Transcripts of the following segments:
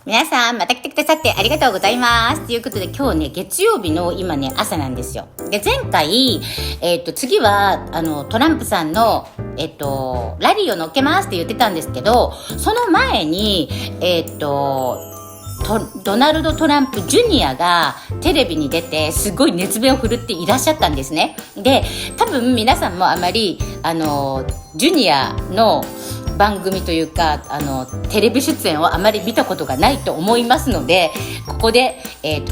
皆さんまた来てくださってありがとうございます。ということで今日ね月曜日の今ね朝なんですよ。で前回次はトランプさんのラリーを乗っけますって言ってたんですけど、その前にドナルドトランプジュニアがテレビに出てすごい熱弁を振るっていらっしゃったんですね。で多分皆さんもあまりジュニアの番組というかテレビ出演をあまり見たことがないと思いますので、ここで、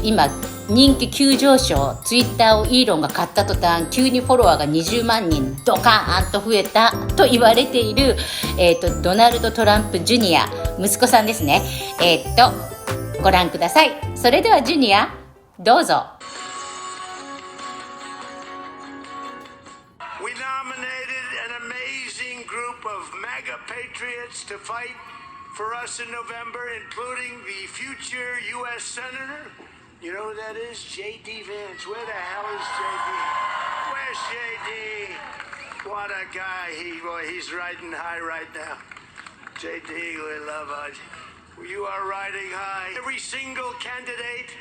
今人気急上昇、ツイッターをイーロンが買った途端急にフォロワーが20万人ドカーンと増えたと言われている、ドナルドトランプジュニア息子さんですね。ご覧ください。それではジュニアどうぞ。Of MAGA patriots to fight for us in November, including the future U.S. Senator. You know who that is? J.D. Vance. Where the hell is J.D.? Where's J.D.? What a guy. He's riding high right now. J.D., we love you. You are riding high. Every single candidate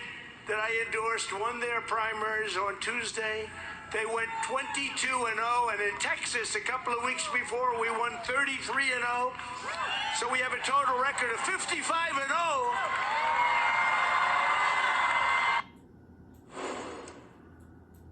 that I endorsed won their primaries on Tuesday. They went 22-0, and in Texas a couple of weeks before we won 33-0. So we have a total record of 55-0.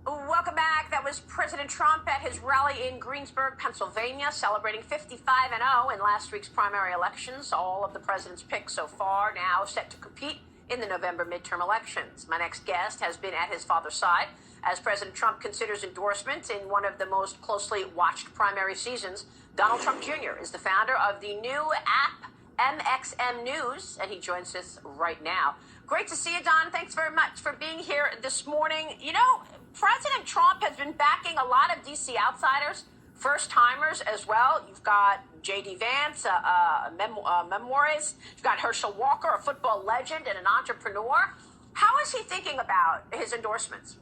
Welcome back. That was President Trump at his rally in Greensburg, Pennsylvania, celebrating 55-0 in last week's primary elections. All of the president's picks so far now set to compete in the November midterm elections. My next guest has been at his father's side as President Trump considers endorsement in one of the most closely watched primary seasons. Donald Trump Jr. is the founder of the new app MXM News, and he joins us right now. Great to see you, Don. Thanks very much for being here this morning. You know, President Trump has been backing a lot of D.C. outsiders, first-timers as well. You've got J.D. Vance, Memoirs. You've got Herschel Walker, a football legend and an entrepreneur. How is he thinking about his endorsements?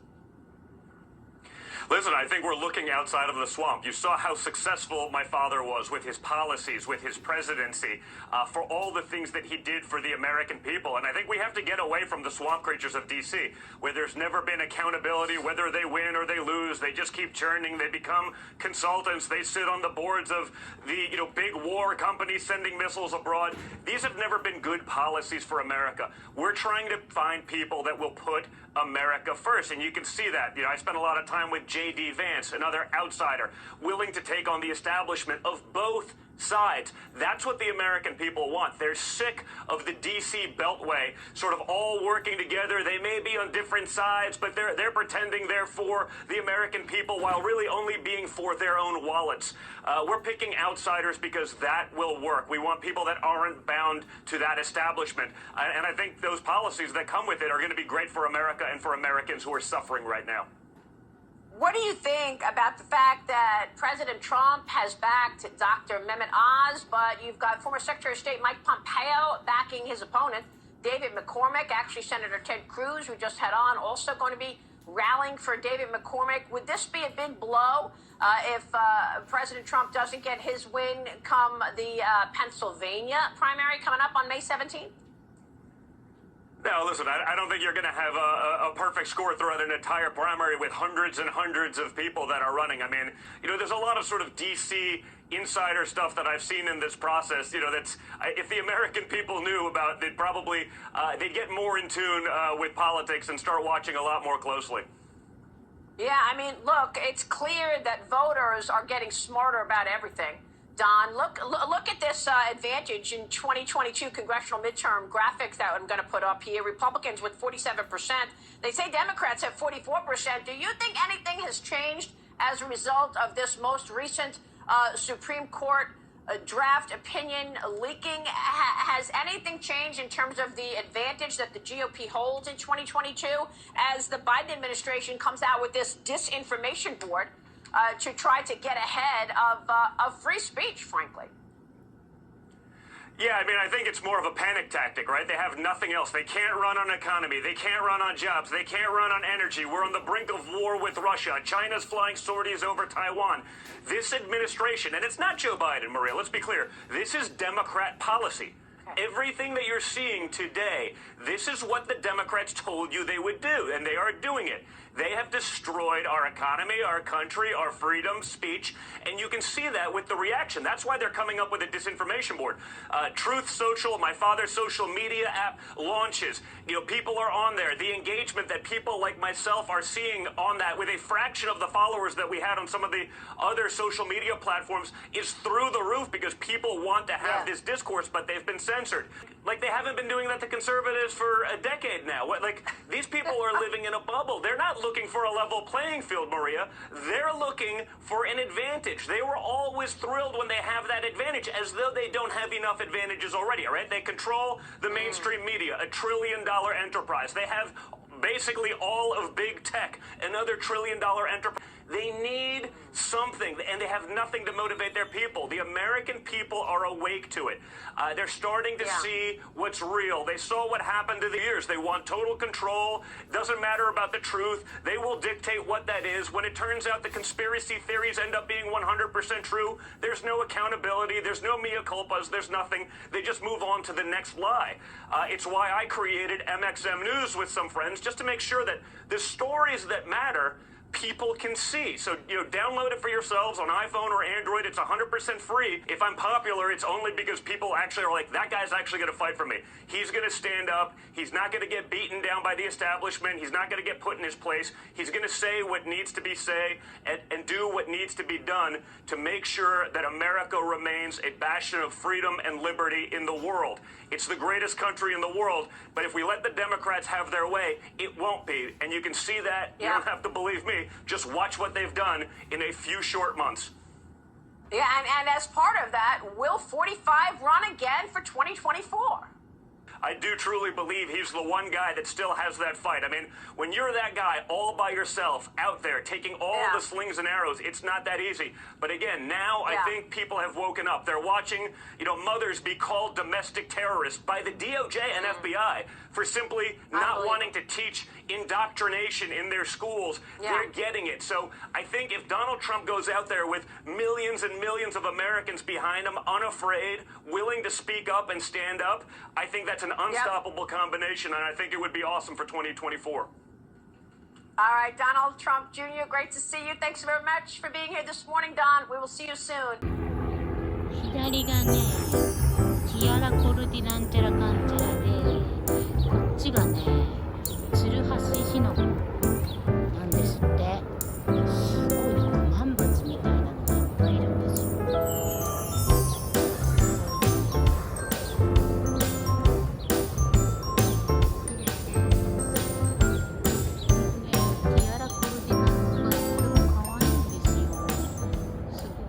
Listen, I think we're looking outside of the swamp. You saw how successful my father was with his policies, with his presidency, for all the things that he did for the American people. And I think we have to get away from the swamp creatures of D.C., where there's never been accountability, whether they win or they lose. They just keep churning. They become consultants. They sit on the boards of the big war companies sending missiles abroad. These have never been good policies for America. We're trying to find people that will put America first, and you can see that. I spent a lot of time with J.D. Vance, another outsider, willing to take on the establishment of both sides. That's what the American people want. They're sick of the D.C. Beltway sort of all working together. They may be on different sides, but they're pretending they're for the American people while really only being for their own wallets. We're picking outsiders because that will work. We want people that aren't bound to that establishment. And I think those policies that come with it are going to be great for America and for Americans who are suffering right now. What do you think about the fact that President Trump has backed Dr. Mehmet Oz, but you've got former Secretary of State Mike Pompeo backing his opponent, David McCormick, actually Senator Ted Cruz, who just had on, also going to be rallying for David McCormick. Would this be a big blow if President Trump doesn't get his win come the Pennsylvania primary coming up on May 17th? No, listen, I don't think you're going to have a perfect score throughout an entire primary with hundreds and hundreds of people that are running. I mean, there's a lot of sort of D.C. insider stuff that I've seen in this process, that's if the American people knew about, they'd get more in tune with politics and start watching a lot more closely. Yeah, I mean, look, it's clear that voters are getting smarter about everything. Don, look at this advantage in 2022 congressional midterm graphics that I'm going to put up here. Republicans with 47%. They say Democrats have 44%. Do you think anything has changed as a result of this most recent Supreme Court draft opinion leaking? Has anything changed in terms of the advantage that the GOP holds in 2022 as the Biden administration comes out with this disinformation board to try to get ahead of free speech, frankly? Yeah, I mean, I think it's more of a panic tactic, right? They have nothing else. They can't run on economy. They can't run on jobs. They can't run on energy. We're on the brink of war with Russia. China's flying sorties over Taiwan. This administration, and it's not Joe Biden, Maria, let's be clear. This is Democrat policy. Everything that you're seeing today, this is what the Democrats told you they would do, and they are doing it. They have destroyed our economy, our country, our freedom, speech, and you can see that with the reaction. That's why they're coming up with a disinformation board. Truth Social, my father's social media app, launches. You know, people are on there. The engagement that people like myself are seeing on that with a fraction of the followers that we had on some of the other social media platforms is through the roof because people want to have this discourse, but they've been censored. Like they haven't been doing that to conservatives for a decade now. Like these people are living in a bubble. They're not looking for a level playing field, Maria. They're looking for an advantage. They were always thrilled when they have that advantage, as though they don't have enough advantages already, all right? They control the mainstream media, $1 trillion enterprise. They have basically all of big tech, another $1 trillion enterprise. They need something, and they have nothing to motivate their people. The American people are awake to it. They're starting to see what's real. They saw what happened to the years. They want total control. Doesn't matter about the truth. They will dictate what that is. When it turns out the conspiracy theories end up being 100% true, there's no accountability. There's no mea culpas. There's nothing. They just move on to the next lie. It's why I created MXM News with some friends, just to make sure that the stories that matter people can see. So, you know, download it for yourselves on iPhone or Android. It's 100% free. If I'm popular, it's only because people actually are like, that guy's actually going to fight for me. He's going to stand up. He's not going to get beaten down by the establishment. He's not going to get put in his place. He's going to say what needs to be said and do what needs to be done to make sure that America remains a bastion of freedom and liberty in the world. It's the greatest country in the world, but if we let the Democrats have their way, it won't be. And you can see that. You don't have to believe me. Just watch what they've done in a few short months. Yeah, and as part of that, will 45 run again for 2024? I do truly believe he's the one guy that still has that fight. I mean, when you're that guy all by yourself out there taking all the slings and arrows, it's not that easy. But again, now I think people have woken up. They're watching, you know, mothers be called domestic terrorists by the DOJ and FBI for simply not wanting to teach indoctrination in their schools. They're getting it. So I think if Donald Trump goes out there with millions and millions of Americans behind him, unafraid, willing to speak up and stand up, I think that's an unstoppable combination, and I think it would be awesome for 2024. All right, Donald Trump Jr., great to see you. Thanks very much for being here this morning, Don. We will see you soon. 左がね、キアラ・コルディラン